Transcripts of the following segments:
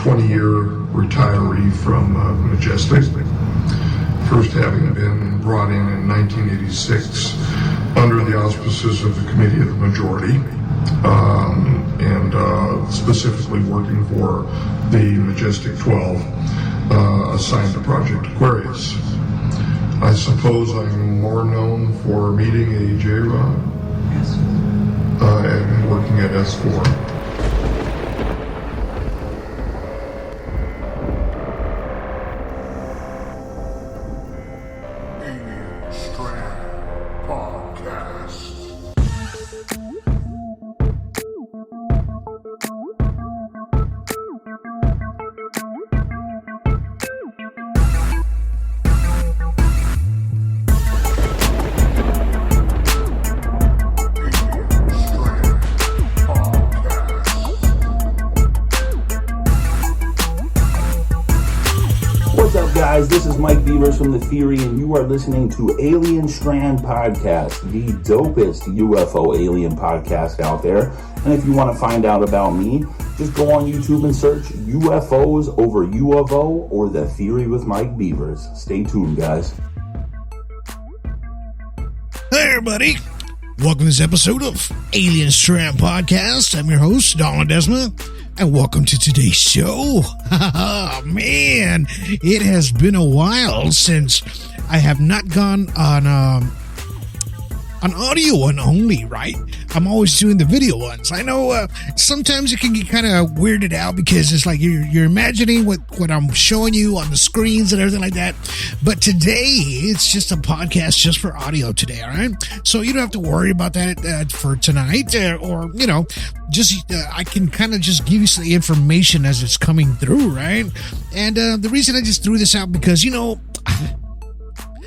20-year retiree from Majestic, first having been brought in 1986 under the auspices of the Committee of the Majority, and specifically working for the Majestic 12, assigned to Project Aquarius. I suppose I'm more known for meeting a J-Rod and working at S4. Guys, this is Mike Beavers from The Theory, and you are listening to Alien Strand Podcast, the dopest UFO alien podcast out there. And if you want to find out about me, just go on YouTube and search UFOs over UFO or The Theory with Mike Beavers. Stay tuned, guys. Hey, everybody. Welcome to this episode of Alien Strand Podcast. I'm your host, Donald Desma. And welcome to today's show. Man, it has been a while since I have not gone on audio one only, right? I'm always doing the video ones. I know sometimes it can get kind of weirded out because it's like you're imagining what I'm showing you on the screens and everything like that. But today, it's just a podcast just for audio today, all right? So you don't have to worry about that for tonight or, you know, just I can kind of just give you some information as it's coming through, right? And the reason I just threw this out because, you know,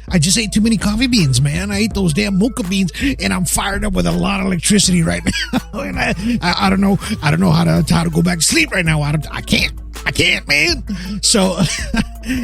I just ate too many coffee beans, man. I ate those damn mocha beans, and I'm fired up with a lot of electricity right now. And I don't know how to go back to sleep right now. I can't, man. So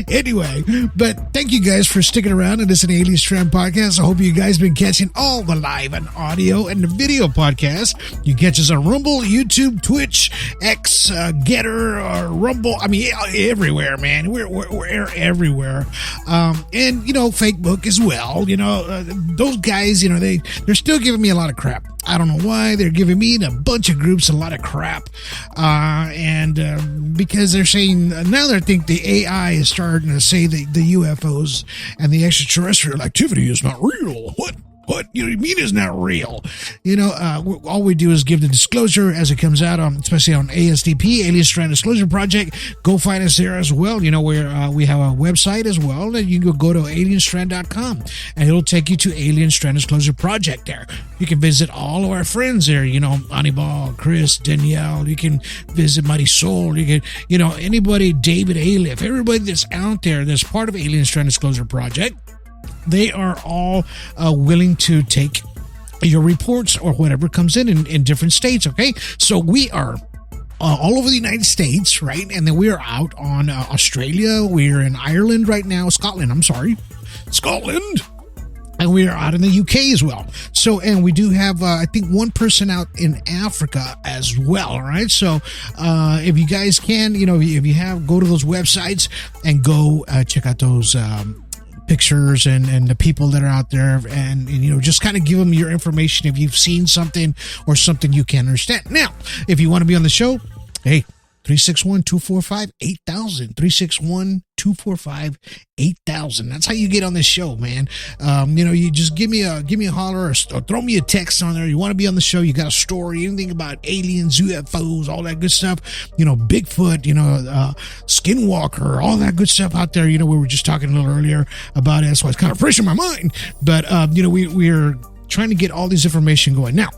anyway, but thank you guys for sticking around and listening to Alien Strand Podcast. I hope you guys been catching all the live and audio and the video podcasts. You catch us on Rumble, YouTube, Twitch, X, Getter, Rumble. I mean, everywhere, man. We're everywhere. And, you know, Facebook as well. You know, those guys, you know, they're still giving me a lot of crap. I don't know why. They're giving me and a bunch of groups a lot of crap. And because they're saying, now they think the AI is starting to say the UFOs and the extraterrestrial activity is not real. What? You mean it's not real? You know, all we do is give the disclosure as it comes out, especially on ASDP, Alien Strand Disclosure Project. Go find us there as well. You know, where we have a website as well. And you can go to alienstrand.com and it'll take you to Alien Strand Disclosure Project there. You can visit all of our friends there, you know, Anibal, Chris, Danielle. You can visit Mighty Soul. You can, you know, anybody, David Aliff, everybody that's out there that's part of Alien Strand Disclosure Project. They are all willing to take your reports or whatever comes in different states, okay? So we are all over the United States, right? And then we are out on Australia. We're in Ireland right now. Scotland. And we are out in the UK as well. So, and we do have, I think, one person out in Africa as well, all right? So, if you guys can, you know, if you have, go to those websites and go check out those pictures and the people that are out there and you know, just kind of give them your information if you've seen something or something you can't understand. Now, if you want to be on the show, hey, 361-245-8000, 361-245-8000. That's how you get on this show, man. You know, you just give me a holler or throw me a text on there. You want to be on the show, you got a story, anything about aliens, UFOs, all that good stuff, you know, Bigfoot, you know, Skinwalker, all that good stuff out there. You know, we were just talking a little earlier about it. That's why it's kind of fresh in my mind. But, you know, we're trying to get all this information going. Now,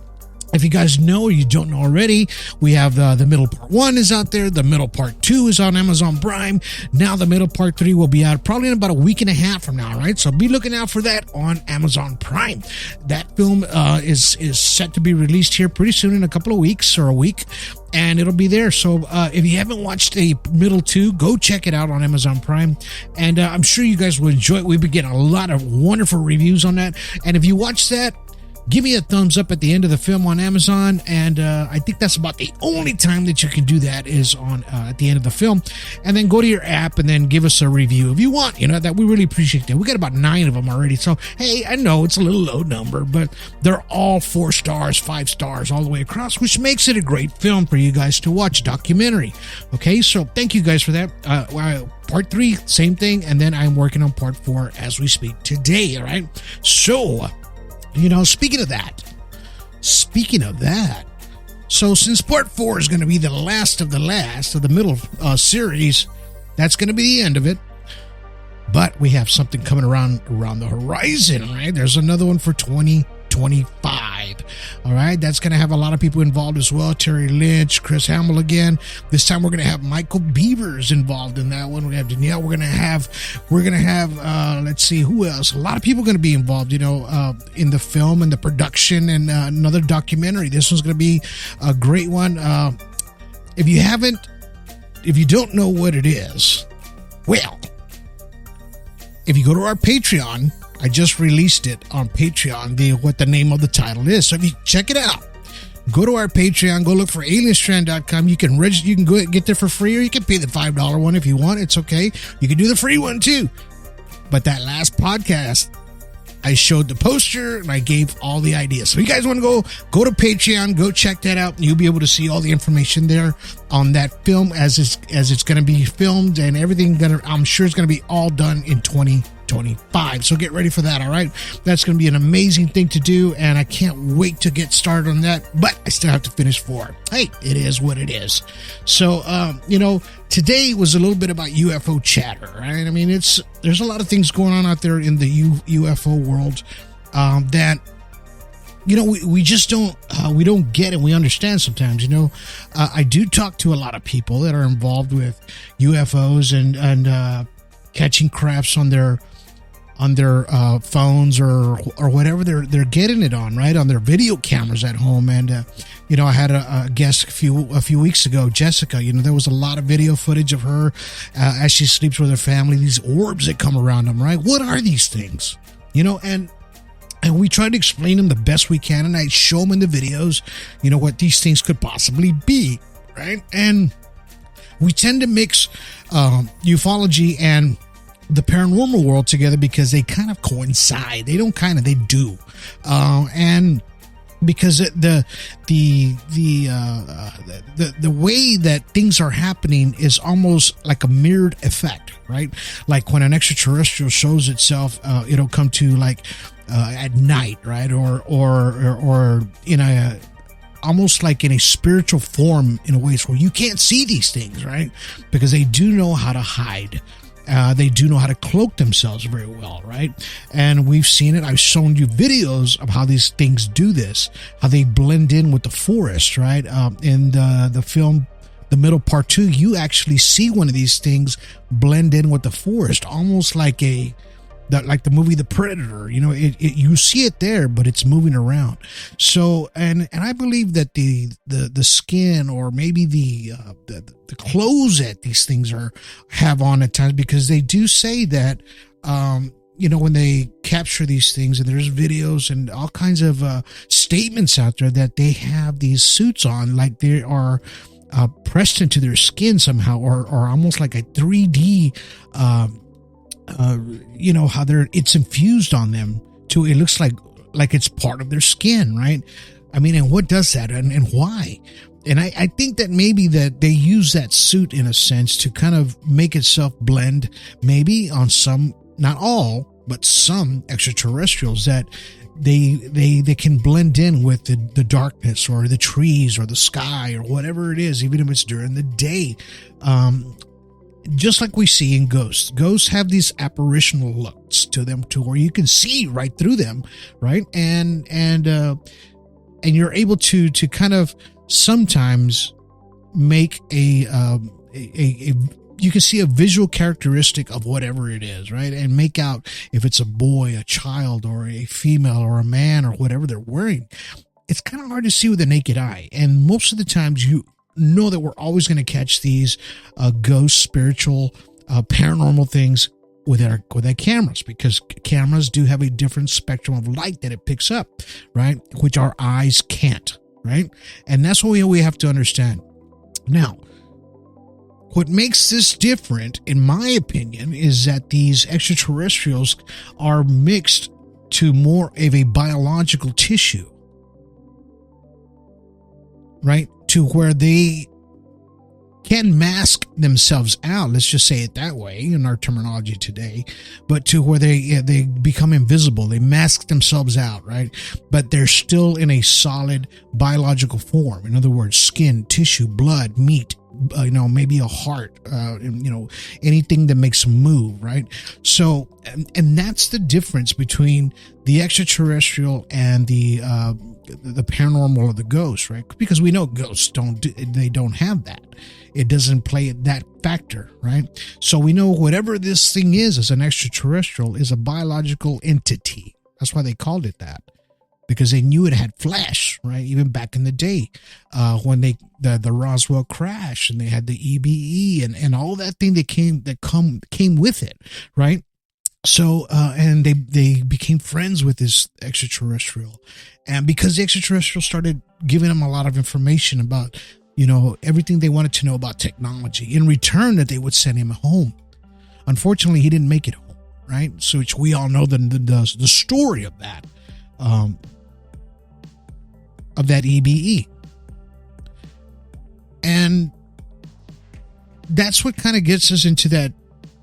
if you guys know or you don't know already, we have the middle part 1 is out there. The middle part 2 is on Amazon Prime. Now the middle part 3 will be out probably in about a week and a half from now, right? So be looking out for that on Amazon Prime. That film is set to be released here pretty soon in a couple of weeks or a week. And it'll be there. So if you haven't watched the middle 2, go check it out on Amazon Prime. And I'm sure you guys will enjoy it. We've been getting a lot of wonderful reviews on that. And if you watch that, give me a thumbs up at the end of the film on Amazon. And I think that's about the only time that you can do that is on at the end of the film. And then go to your app and then give us a review if you want. That we really appreciate that. We got about 9 of them already. So, hey, I know it's a little low number, but they're all 4 stars, 5 stars all the way across, which makes it a great film for you guys to watch, documentary. Okay, so thank you guys for that. Part 3, same thing. And then I'm working on part 4 as we speak today. All right. So, speaking of that, so since part 4 is going to be the last of the middle series, that's going to be the end of it. But we have something coming around the horizon, right? There's another one for 2025. All right, that's going to have a lot of people involved as well. Terry Lynch, Chris Hamill again. This time we're going to have Michael Beavers involved in that one. We have Danielle. We're going to have. Let's see who else. A lot of people going to be involved. In the film and the production and another documentary. This one's going to be a great one. If you don't know what it is, well, if you go to our Patreon, I just released it on Patreon, what the name of the title is. So if you check it out, go to our Patreon, go look for alienstrand.com. You can register, you can go get there for free, or you can pay the $5 one if you want. It's okay. You can do the free one too. But that last podcast, I showed the poster and I gave all the ideas. So you guys want to go to Patreon, go check that out, and you'll be able to see all the information there on that film as it's going to be filmed, and everything I'm sure it's going to be all done in 2025. So get ready for that. All right. That's going to be an amazing thing to do. And I can't wait to get started on that, but I still have to finish 4. Hey, it is what it is. So, today was a little bit about UFO chatter, right? I mean, there's a lot of things going on out there in the UFO world, that, we just don't get it. We understand sometimes, I do talk to a lot of people that are involved with UFOs and catching crafts on their phones or whatever they're getting it on, right, on their video cameras at home. And I had a guest a few weeks ago, Jessica. There was a lot of video footage of her as she sleeps with her family. These orbs that come around them, right? What are these things? And we try to explain them the best we can, and I show them in the videos, what these things could possibly be, right? And we tend to mix ufology and the paranormal world together because they kind of coincide. They do. And because the way that things are happening is almost like a mirrored effect, right? Like when an extraterrestrial shows itself, it'll come to at night, right? Or in a almost like in a spiritual form in a way where you can't see these things, right? Because they do know how to hide. They do know how to cloak themselves very well, right? And we've seen it. I've shown you videos of how these things do this, how they blend in with the forest, right? In the film, the middle part 2, you actually see one of these things blend in with the forest, almost like the movie The Predator. You see it there, but it's moving around. So, and I believe that the skin, or maybe the clothes that these things have on at times, because they do say that, when they capture these things, and there's videos and all kinds of statements out there that they have these suits on, like they are pressed into their skin somehow, or almost like a 3D, how it's infused on them to, it looks like it's part of their skin, right? I mean, and what does that, and why? And I think that maybe that they use that suit in a sense to kind of make itself blend, maybe on some, not all, but some extraterrestrials, that they can blend in with the darkness or the trees or the sky or whatever it is, even if it's during the day. Just like we see in ghosts. Ghosts have these apparitional looks to them, to where you can see right through them, right? And you're able to kind of sometimes make you can see a visual characteristic of whatever it is, right? And make out if it's a boy, a child, or a female, or a man, or whatever they're wearing. It's kind of hard to see with the naked eye. And most of the times you know that we're always going to catch these ghost, spiritual, paranormal things with our cameras, because cameras do have a different spectrum of light that it picks up, right? Which our eyes can't, right? And that's what we have to understand. Now, what makes this different, in my opinion, is that these extraterrestrials are mixed to more of a biological tissue, right? To where they can mask themselves out, let's just say it that way in our terminology today, but to where they become invisible, they mask themselves out, right? But they're still in a solid biological form. In other words, skin, tissue, blood, meat, maybe a heart, anything that makes them move, right? So, and that's the difference between the extraterrestrial and the paranormal or the ghost, right? Because we know ghosts don't have that. It doesn't play that factor, right? So we know whatever this thing is as an extraterrestrial is a biological entity. That's why they called it that, because they knew it had flesh, right? Even back in the day, when the Roswell crash, and they had the EBE and all that thing that came with it, right? So, and they became friends with this extraterrestrial, and because the extraterrestrial started giving them a lot of information about, everything they wanted to know about technology, in return that they would send him home. Unfortunately, he didn't make it home, right? So, which we all know the story of that, of that EBE. And that's what kind of gets us into that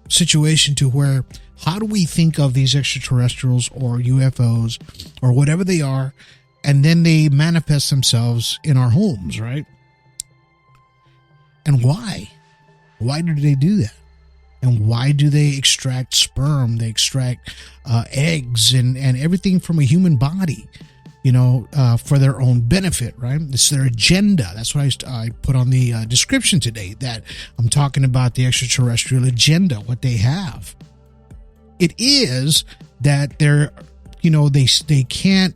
situation to where, how do we think of these extraterrestrials or UFOs or whatever they are, and then they manifest themselves in our homes, right? And why? Why do they do that? And why do they extract sperm? They extract eggs and everything from a human body, for their own benefit, right? It's their agenda. That's what I put on the description today, that I'm talking about the extraterrestrial agenda, what they have. It is that they're, they can't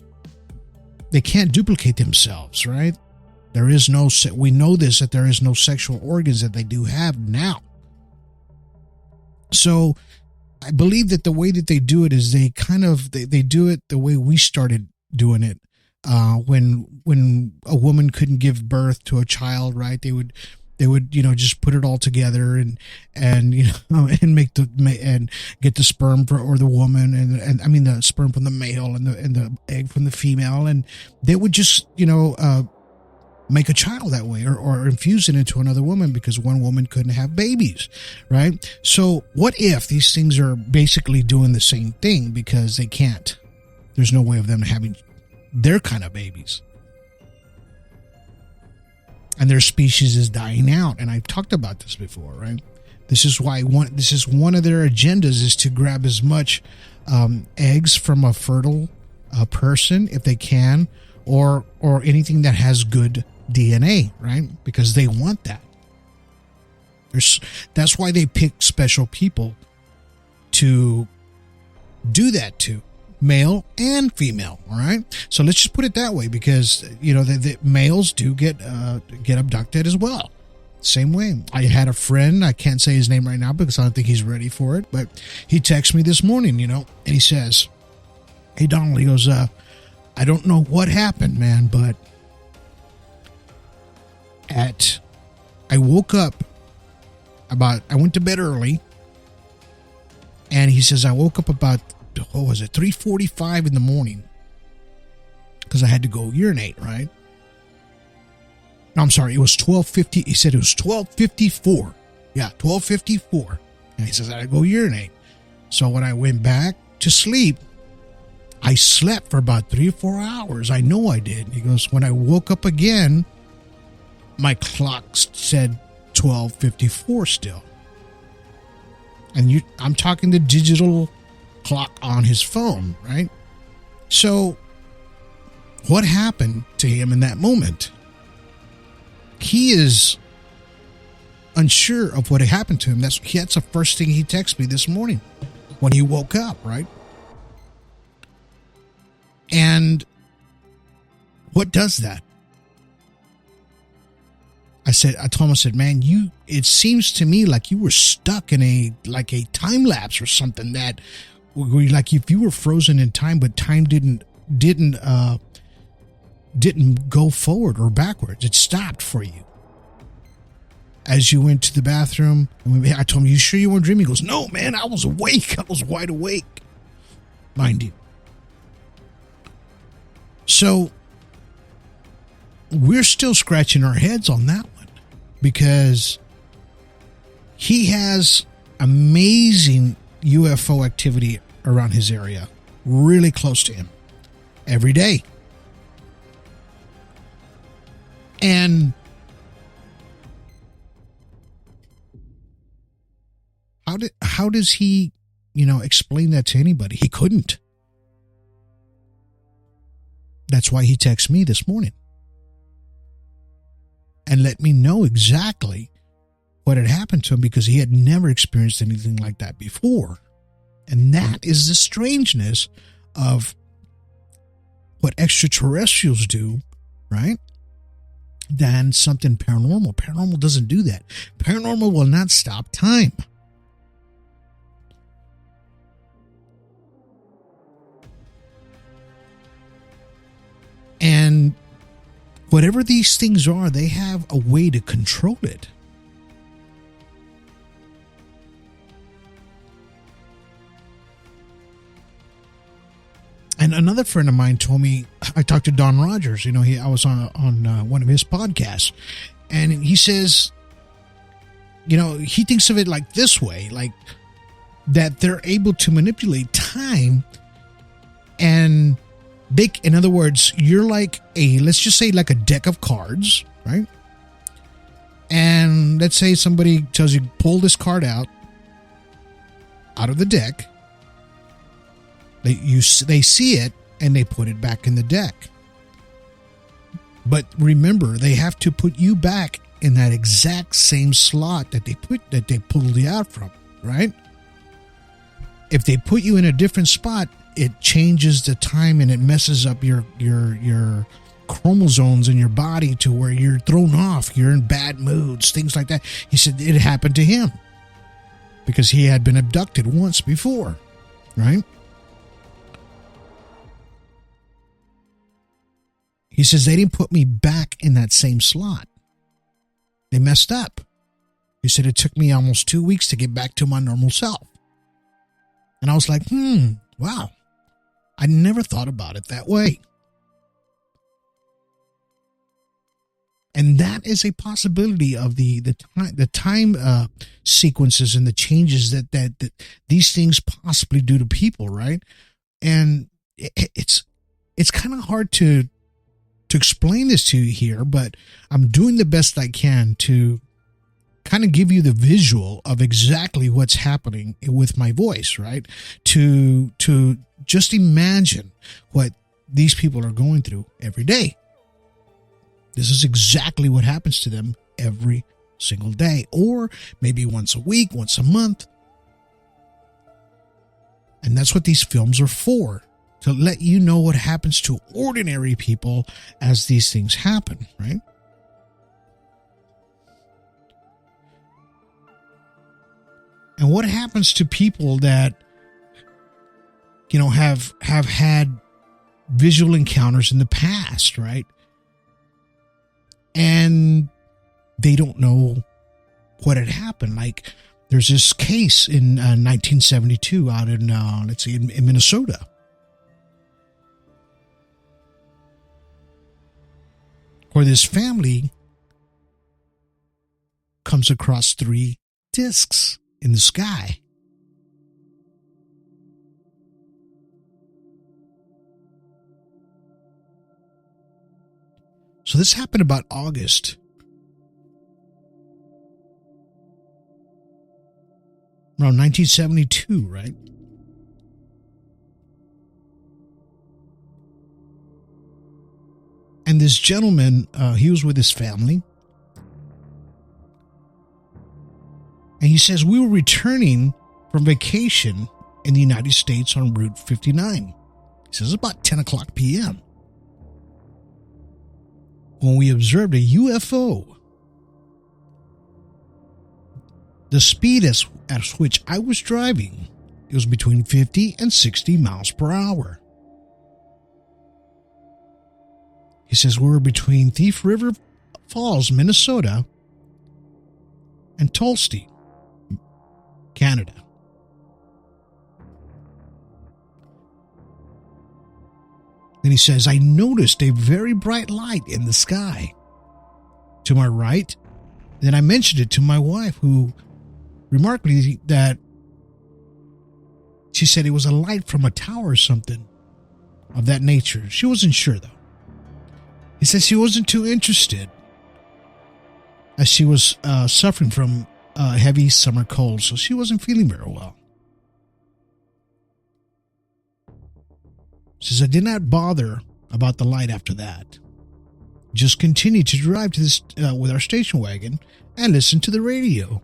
duplicate themselves, right? There is we know this, that there is no sexual organs that they do have now. So I believe that the way that they do it is they do it the way we started doing it. When a woman couldn't give birth to a child, right? They would just put it all together and make and get the sperm or the woman and I mean the sperm from the male and the egg from the female, and they would just make a child that way or infuse it into another woman because one woman couldn't have babies, right? So what if these things are basically doing the same thing because they can't? There's no way of them having their kind of babies. And their species is dying out. And I've talked about this before, right? This is why one of their agendas is to grab as much eggs from a fertile person if they can, or anything that has good DNA, right? Because they want that. That's why they pick special people to do that to, male and female. All right, so let's just put it that way, because the males do get abducted as well. Same way. I had a friend, I can't say his name right now because I don't think he's ready for it, but he texted me this morning, and he says, "Hey Donald," he goes, "I don't know what happened, man, but I woke up I went to bed early," and he says, "I woke up about, 3:45 in the morning because I had to go urinate, right? No, I'm sorry, it was 12:50. He said it was 12:54. Yeah, 12:54. And he says, I had to go urinate. So when I went back to sleep, I slept for about 3 or 4 hours. I know I did." He goes, "When I woke up again, my clock said 12:54 still." And I'm talking the digital clock on his phone, right? So what happened to him in that moment? He is unsure of what had happened to him. That's the first thing he texted me this morning when he woke up, right? And what does that? I told him, I said, man, it seems to me like you were stuck in a time lapse or something, that like if you were frozen in time, but time didn't go forward or backwards. It stopped for you as you went to the bathroom. I told him, you sure you weren't dreaming? He goes, no, man, I was awake. I was wide awake, mind you. So we're still scratching our heads on that one, because he has amazing UFO activity around his area, really close to him, every day. And how does he, explain that to anybody? He couldn't. That's why he texted me this morning and let me know exactly what had happened to him, because he had never experienced anything like that before. And that is the strangeness of what extraterrestrials do, right? Than something paranormal. Paranormal doesn't do that. Paranormal will not stop time. And whatever these things are, they have a way to control it. And another friend of mine told me, I talked to Don Rogers, I was on one of his podcasts, and he says, he thinks of it like this way, like that they're able to manipulate time, and in other words, you're like let's just say like a deck of cards, right? And let's say somebody tells you, pull this card out of the deck. They see it and they put it back in the deck. But remember, they have to put you back in that exact same slot that they pulled you out from, right? If they put you in a different spot, it changes the time and it messes up your chromosomes in your body to where you're thrown off, you're in bad moods, things like that. He said it happened to him because he had been abducted once before, right? He says they didn't put me back in that same slot. They messed up. He said it took me almost 2 weeks to get back to my normal self. And I was like, wow. I never thought about it that way. And that is a possibility of the time sequences and the changes that these things possibly do to people, right? And it's kind of hard to explain this to you here, but I'm doing the best I can to kind of give you the visual of exactly what's happening with my voice, right? To just imagine what these people are going through every day. This is exactly what happens to them every single day, or maybe once a week, once a month. And that's what these films are for, to let you know what happens to ordinary people as these things happen, right? And what happens to people that, have had visual encounters in the past, right? And they don't know what had happened. Like, there's this case in 1972 out in, in Minnesota. Where this family comes across 3 discs in the sky. So this happened about August. Around 1972, right? And this gentleman, he was with his family. And he says, we were returning from vacation in the United States on Route 59. He says, about 10 o'clock p.m. when we observed a UFO the speed at which I was driving, it was between 50 and 60 miles per hour. He says we were between Thief River Falls, Minnesota, and Tulsi, Canada. Then he says, I noticed a very bright light in the sky to my right. Then I mentioned it to my wife, who remarked that she said it was a light from a tower or something of that nature. She wasn't sure, though. He says she wasn't too interested, as she was suffering from heavy summer cold, so she wasn't feeling very well. She says, I did not bother about the light after that. Just continued to drive to this with our station wagon and listen to the radio.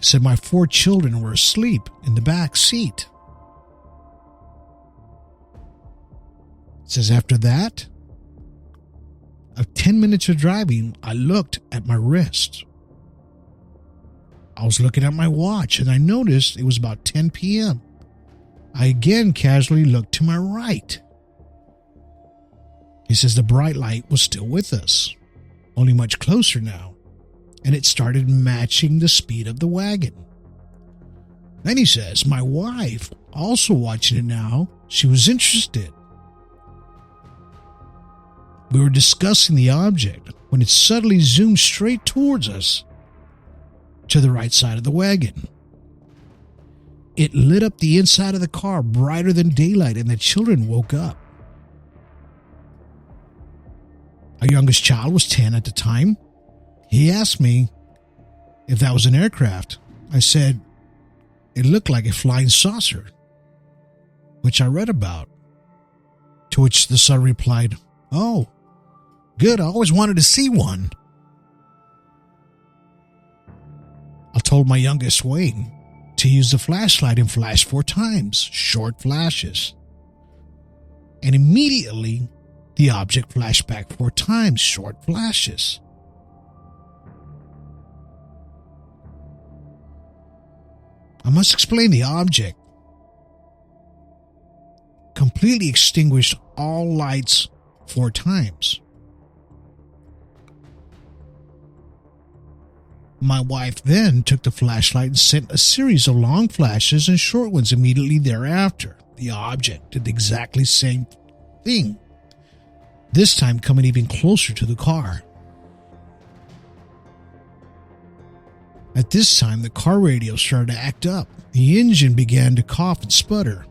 Said my 4 children were asleep in the back seat. Says after that, of 10 minutes of driving, I looked at my wrist. I was looking at my watch and I noticed it was about 10 p.m. I again casually looked to my right. He says the bright light was still with us, only much closer now, and it started matching the speed of the wagon. Then he says, my wife, also watching it now, she was interested. We were discussing the object when it suddenly zoomed straight towards us to the right side of the wagon. It lit up the inside of the car brighter than daylight, and the children woke up. Our youngest child was 10 at the time. He asked me if that was an aircraft. I said it looked like a flying saucer, which I read about. To which the son replied, oh, good, I always wanted to see one. I told my youngest Wayne to use the flashlight and flash 4 times, short flashes. And immediately, the object flashed back 4 times, short flashes. I must explain the object completely extinguished all lights 4 times. My wife then took the flashlight and sent a series of long flashes and short ones immediately thereafter. The object did the exactly same thing, this time coming even closer to the car. At this time, the car radio started to act up. The engine began to cough and sputter.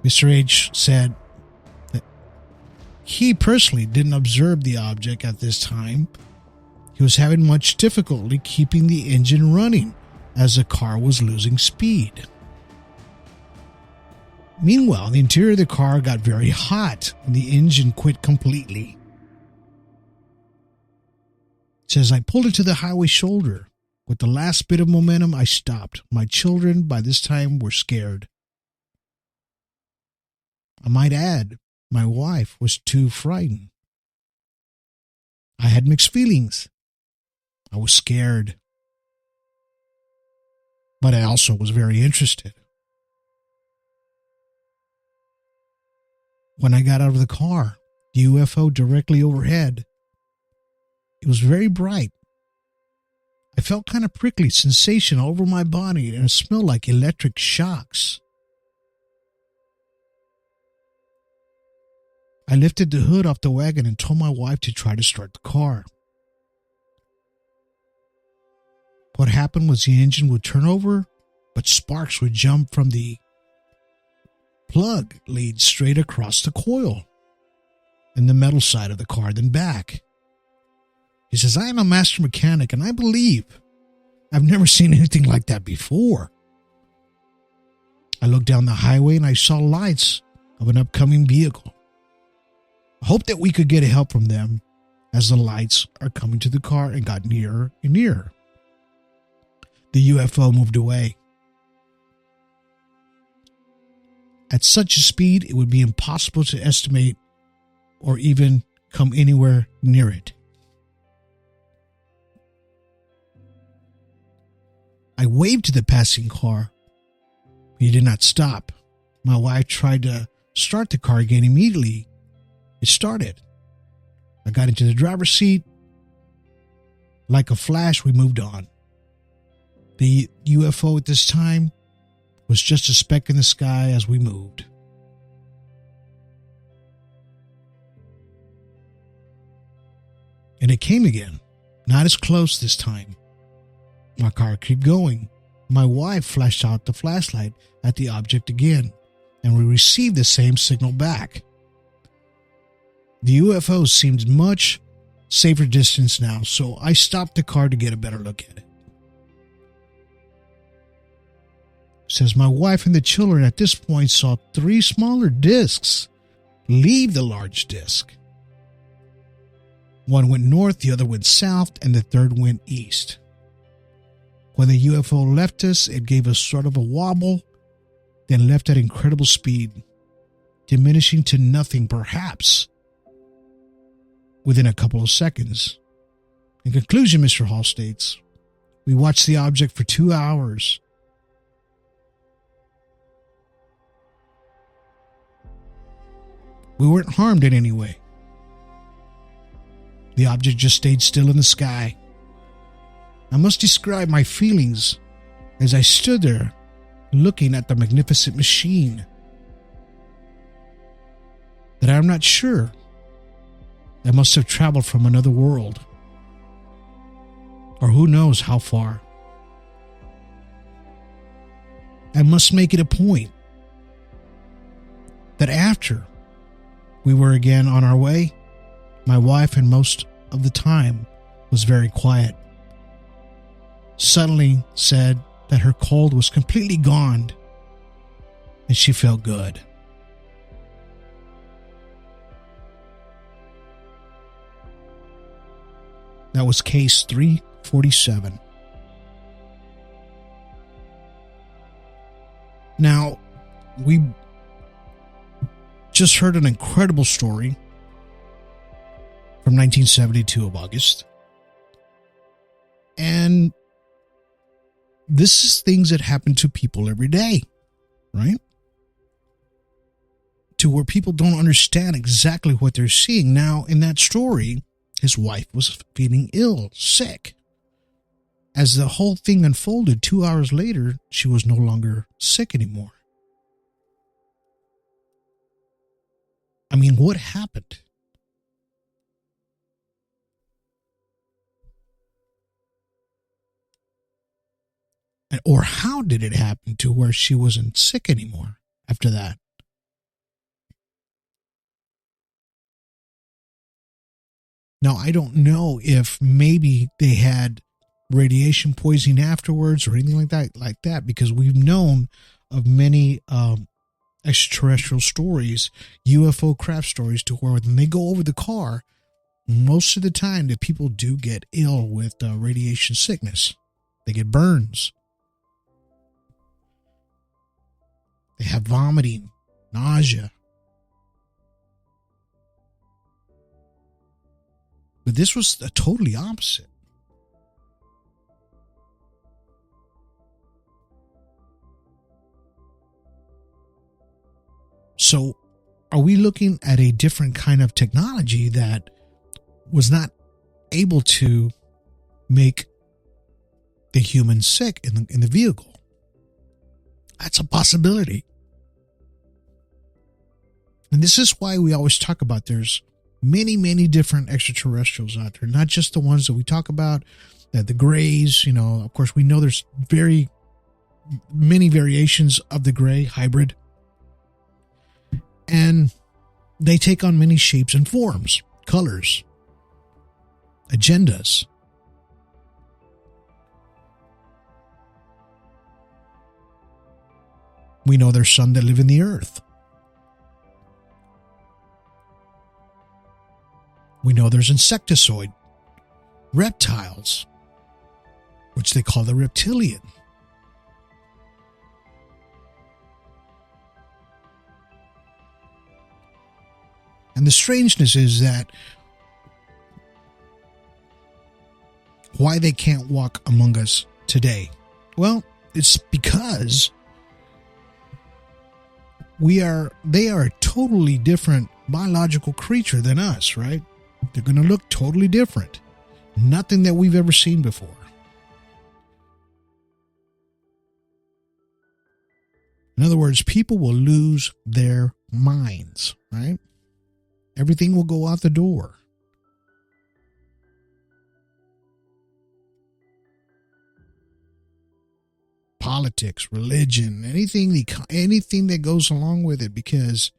Mr. H said that he personally didn't observe the object at this time. He was having much difficulty keeping the engine running as the car was losing speed. Meanwhile, the interior of the car got very hot and the engine quit completely. It says, I pulled it to the highway shoulder. With the last bit of momentum, I stopped. My children by this time were scared. I might add, my wife was too frightened. I had mixed feelings. I was scared. But I also was very interested. When I got out of the car, the UFO directly overhead, it was very bright. I felt kind of prickly sensation all over my body and it smelled like electric shocks. I lifted the hood off the wagon and told my wife to try to start the car. What happened was the engine would turn over, but sparks would jump from the plug lead straight across the coil and the metal side of the car, then back. He says, I am a master mechanic and I believe I've never seen anything like that before. I looked down the highway and I saw lights of an upcoming vehicle. I hoped that we could get help from them as the lights are coming to the car and got nearer and nearer. The UFO moved away. at such a speed it would be impossible to estimate or even come anywhere near it. I waved to the passing car. He did not stop. My wife tried to start the car again immediately. It started. I got into the driver's seat. Like a flash, we moved on. The UFO at this time was just a speck in the sky as we moved. And it came again, not as close this time. My car kept going. My wife flashed out the flashlight at the object again, and we received the same signal back. The UFO seemed much safer distance now, so I stopped the car to get a better look at it. Says my wife and the children at this point saw 3 smaller discs leave the large disc. One went north, the other went south, and the third went east. When the UFO left us, it gave us sort of a wobble, then left at incredible speed, diminishing to nothing perhaps within a couple of seconds. In conclusion, Mr. Hall states, we watched the object for 2 hours. We weren't harmed in any way. The object just stayed still in the sky. I must describe my feelings as I stood there looking at the magnificent machine that I'm not sure that must have traveled from another world, or who knows how far. I must make it a point that after we were again on our way, my wife, and most of the time, was very quiet. Suddenly said that her cold was completely gone and she felt good. That was case 347. Now, we just heard an incredible story from 1972 of August. And this is things that happen to people every day, right? To where people don't understand exactly what they're seeing. Now, in that story, his wife was feeling ill, sick. As the whole thing unfolded, 2 hours later, she was no longer sick anymore. I mean, what happened? Or how did it happen to where she wasn't sick anymore after that? Now, I don't know if maybe they had radiation poisoning afterwards or anything like that, because we've known of many extraterrestrial stories, UFO craft stories, to where when they go over the car, most of the time the people do get ill with radiation sickness. They get burns. They have vomiting, nausea. But this was a totally opposite. So, are we looking at a different kind of technology that was not able to make the human sick in the vehicle? That's a possibility. And this is why we always talk about there's many, many different extraterrestrials out there, not just the ones that we talk about, the grays, of course, we know there's very many variations of the gray hybrid. And they take on many shapes and forms, colors, agendas. We know there's some that live in the earth. We know there's insectoid, reptiles, which they call the reptilian. And the strangeness is that why they can't walk among us today. Well, it's because they are a totally different biological creature than us, right? They're going to look totally different. Nothing that we've ever seen before. In other words, people will lose their minds, right? Everything will go out the door. Politics, religion, anything that goes along with it, because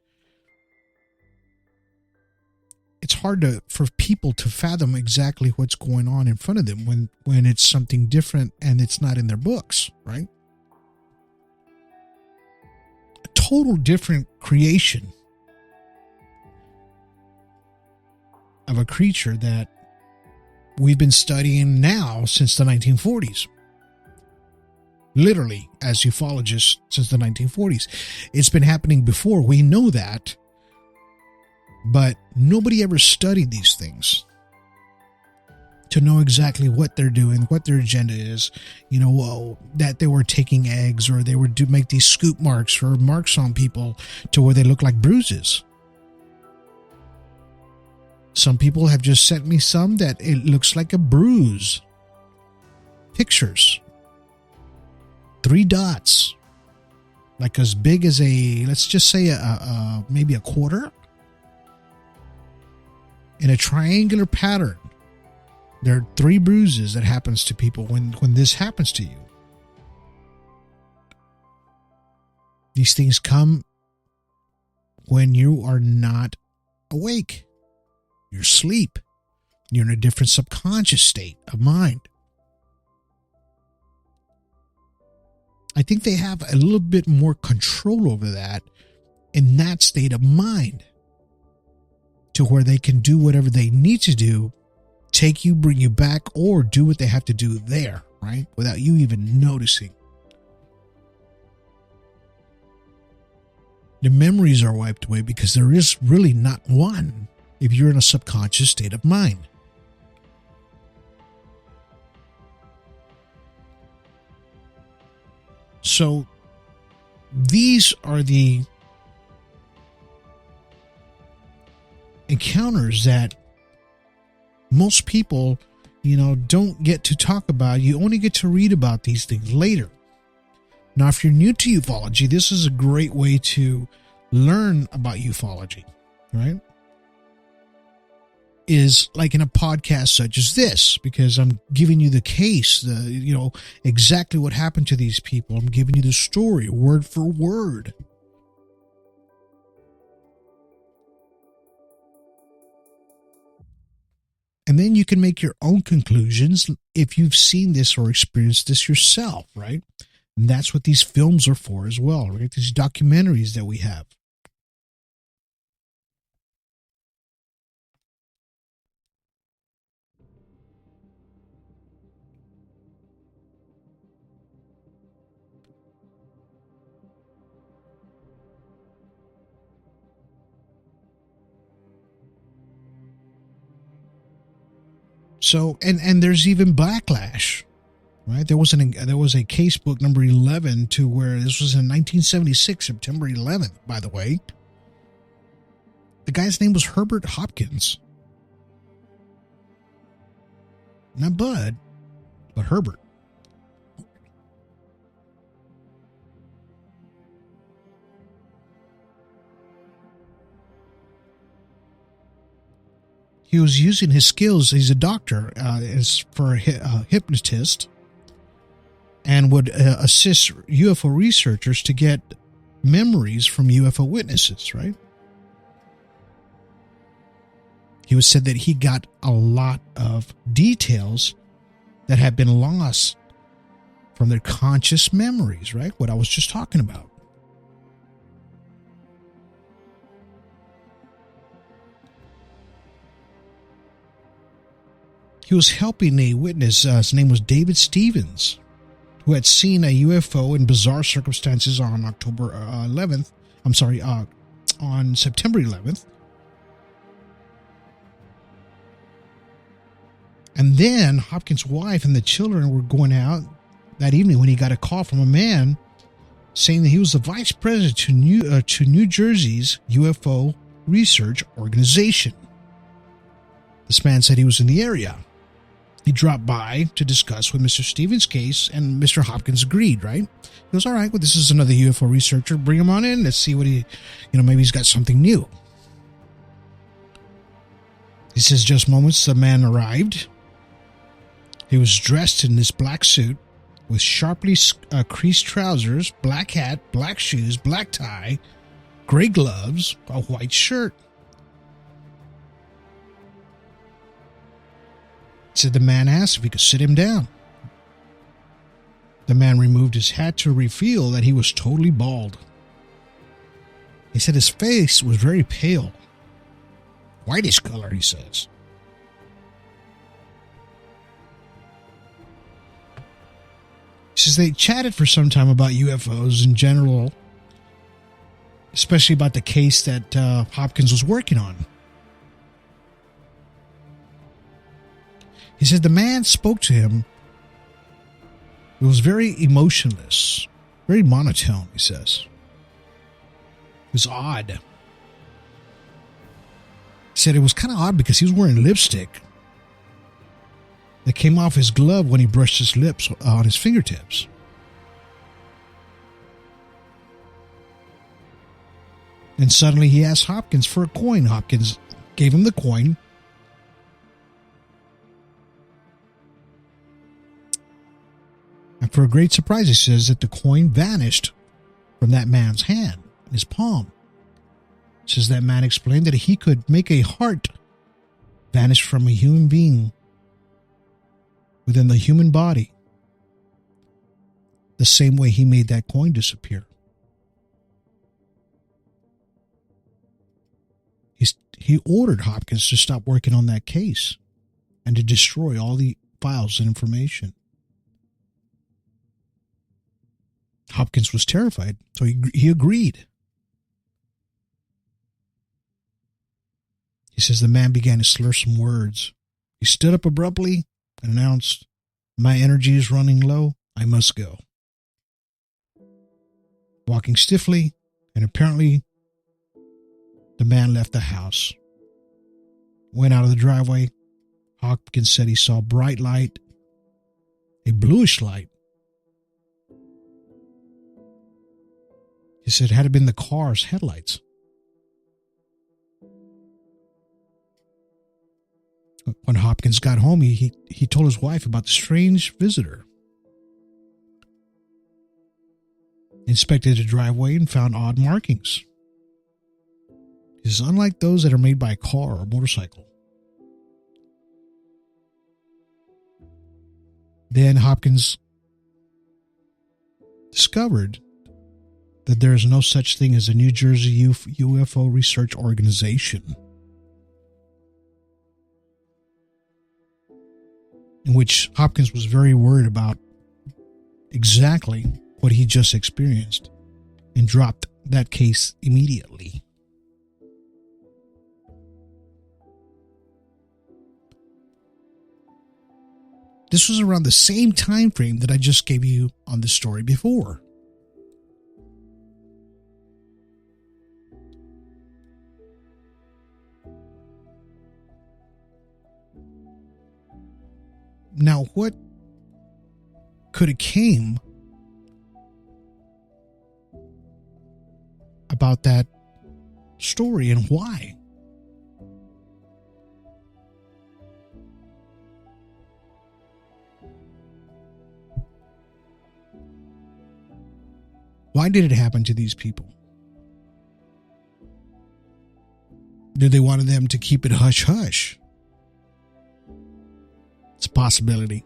it's hard for people to fathom exactly what's going on in front of them when it's something different and it's not in their books, right? A total different creation of a creature that we've been studying now since the 1940s. Literally, as ufologists, since the 1940s. It's been happening before. We know that. But nobody ever studied these things to know exactly what they're doing, what their agenda is. You know, that they were taking eggs, or they would make these scoop marks or marks on people to where they look like bruises. Some people have just sent me some that it looks like a bruise. Pictures. 3 dots. Like as big as let's just say maybe a quarter. In a triangular pattern. There are 3 bruises that happens to people when this happens to you. These things come when you are not awake. You're asleep. You're in a different subconscious state of mind. I think they have a little bit more control over that in that state of mind, to where they can do whatever they need to do, take you, bring you back, or do what they have to do there, right? Without you even noticing. The memories are wiped away because there is really not one if you're in a subconscious state of mind. So these are the encounters that most people, don't get to talk about. You only get to read about these things later. Now, if you're new to ufology, this is a great way to learn about ufology, right? Is like in a podcast such as this, because I'm giving you the case, exactly what happened to these people. I'm giving you the story word for word. And then you can make your own conclusions if you've seen this or experienced this yourself, right? And that's what these films are for as well, right? These documentaries that we have. So, and there's even backlash, right? There was a case book number 11 to where this was in 1976, September 11th, by the way. The guy's name was Herbert Hopkins. Not Bud, but Herbert. He was using his skills. He's a doctor, as for a hypnotist, and would assist UFO researchers to get memories from UFO witnesses, right? He was said that he got a lot of details that had been lost from their conscious memories, right? What I was just talking about. He was helping a witness, his name was David Stevens, who had seen a UFO in bizarre circumstances on on September 11th. And then Hopkins' wife and the children were going out that evening when he got a call from a man saying that he was the vice president to New Jersey's UFO Research Organization. This man said he was in the area. He dropped by to discuss with Mr. Stevens' case, and Mr. Hopkins agreed, right? He goes, all right, well, this is another UFO researcher. Bring him on in. Let's see what maybe he's got something new. He says just moments the man arrived. He was dressed in this black suit with sharply creased trousers, black hat, black shoes, black tie, gray gloves, a white shirt. Said the man asked if he could sit him down. The man removed his hat to reveal that he was totally bald. He said his face was very pale, whitish color, he says. He says they chatted for some time about UFOs in general, especially about the case that Hopkins was working on. He said the man spoke to him. It was very emotionless, very monotone, he says. It was odd. He said it was kind of odd because he was wearing lipstick that came off his glove when he brushed his lips on his fingertips. And suddenly he asked Hopkins for a coin. Hopkins gave him the coin. And for a great surprise, he says that the coin vanished from that man's hand, his palm. He says that man explained that he could make a heart vanish from a human being within the human body, the same way he made that coin disappear. He ordered Hopkins to stop working on that case and to destroy all the files and information. Hopkins was terrified, so he agreed. He says the man began to slur some words. He stood up abruptly and announced, "My energy is running low. I must go." Walking stiffly, and apparently the man left the house. Went out of the driveway. Hopkins said he saw bright light, a bluish light. He said it had been the car's headlights. When Hopkins got home, he told his wife about the strange visitor. Inspected the driveway and found odd markings. He says, unlike those that are made by a car or motorcycle. Then Hopkins discovered that there is no such thing as a New Jersey UFO Research Organization, in which Hopkins was very worried about exactly what he just experienced and dropped that case immediately. This was around the same time frame that I just gave you on the story before. Now, what could have came about that story and why? Why did it happen to these people? Did they want them to keep it hush-hush? It's a possibility.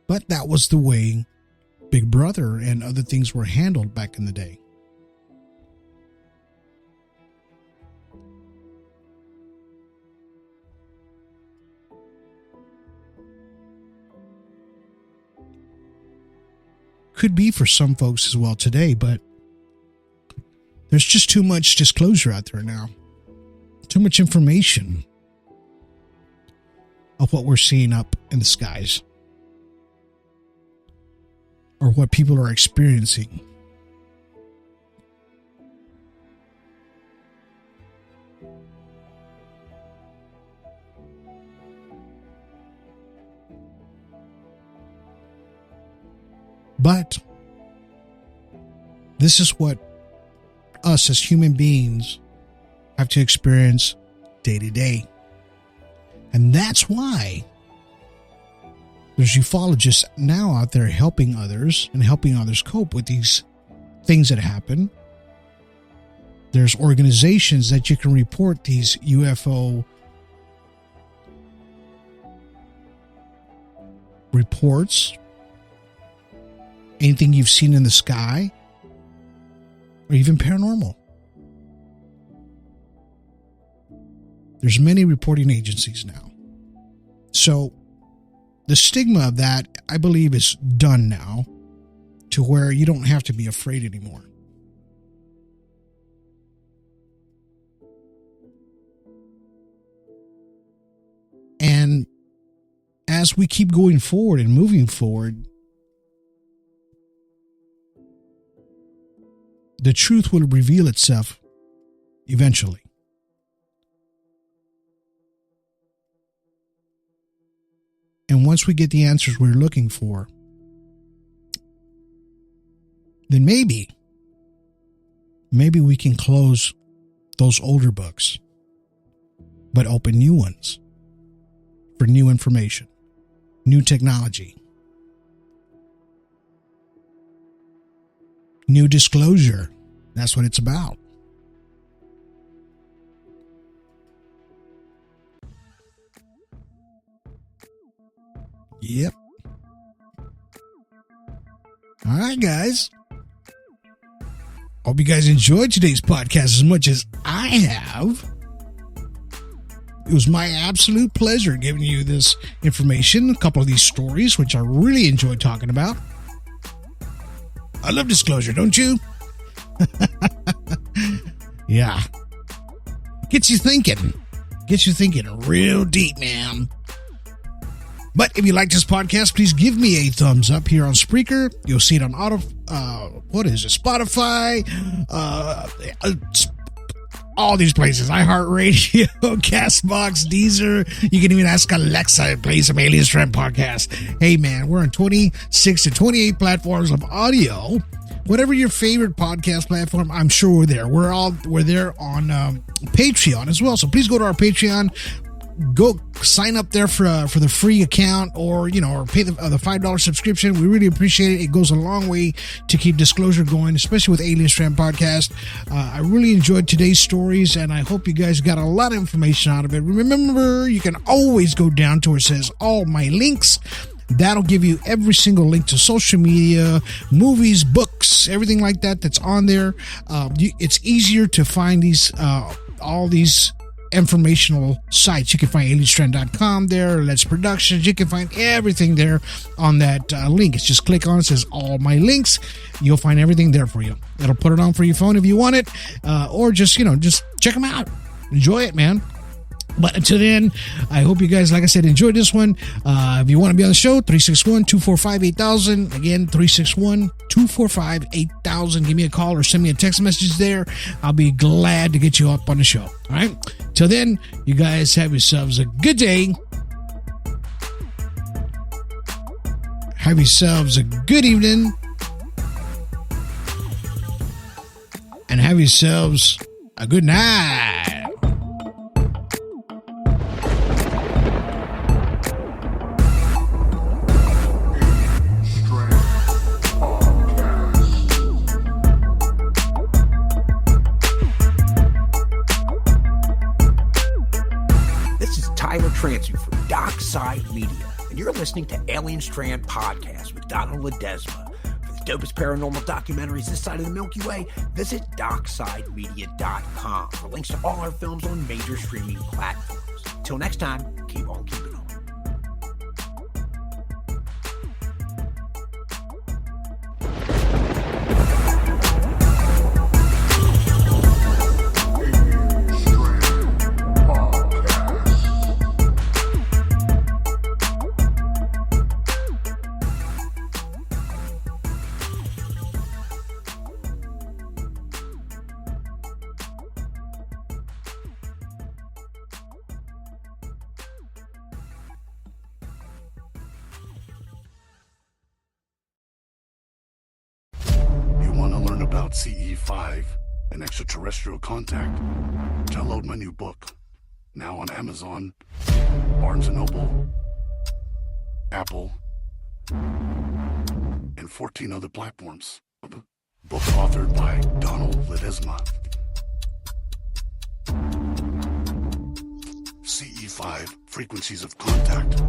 But that was the way Big Brother and other things were handled back in the day. Could be for some folks as well today, but there's just too much disclosure out there now. Too much information. of what we're seeing up in the skies or what people are experiencing. But this is what us as human beings have to experience day to day. And that's why there's ufologists now out there helping others and helping others cope with these things that happen. There's organizations that you can report these UFO reports, anything you've seen in the sky, or even paranormal. There's many reporting agencies now. So the stigma of that, I believe, is done now to where you don't have to be afraid anymore. And as we keep going forward and moving forward, the truth will reveal itself eventually. And once we get the answers we're looking for, then maybe we can close those older books, but open new ones for new information, new technology, new disclosure. That's what it's about. Yep. All right, guys. Hope you guys enjoyed today's podcast as much as I have. It was my absolute pleasure giving you this information, a couple of these stories, which I really enjoyed talking about. I love disclosure, don't you? Yeah. Gets you thinking real deep, man. But if you like this podcast, please give me a thumbs up here on Spreaker. You'll see it on Spotify, all these places, iHeartRadio, CastBox, Deezer. You can even ask Alexa and play some Alien Strand podcast. Hey man, we're on 26 to 28 platforms of audio. Whatever your favorite podcast platform, I'm sure we're there. We're there on Patreon as well. So please go to our Patreon. Go sign up there for the free account, or pay the $5 subscription. We really appreciate it. It goes a long way to keep disclosure going, especially with Alien Strand podcast. I really enjoyed today's stories, and I hope you guys got a lot of information out of it. Remember, you can always go down to where it says all my links. That'll give you every single link to social media, movies, books, everything like that that's on there. It's easier to find these all these informational sites. You can find alienstrand.com there, Let's Productions. You can find everything there on that link. It's just click on it, says all my links. You'll find everything there for you. It'll put it on for your phone if you want it, or just check them out. Enjoy it, man. But until then, I hope you guys, like I said, enjoyed this one. If you want to be on the show, 361-245-8000. Again, 361-245-8000. Give me a call or send me a text message there. I'll be glad to get you up on the show. All right? Till then, you guys have yourselves a good day. Have yourselves a good evening. And have yourselves a good night. Transfer from Dockside Media, and you're listening to Alien Strand Podcast with Donald Ledesma. For the dopest paranormal documentaries this side of the Milky Way, visit Dockside.media.com for links to all our films on major streaming platforms. Till next time, keep on keeping on. about CE5 and extraterrestrial contact, download my new book, now on Amazon, Barnes & Noble, Apple, and 14 other platforms. Book authored by Donald Ledesma. CE5, Frequencies of Contact.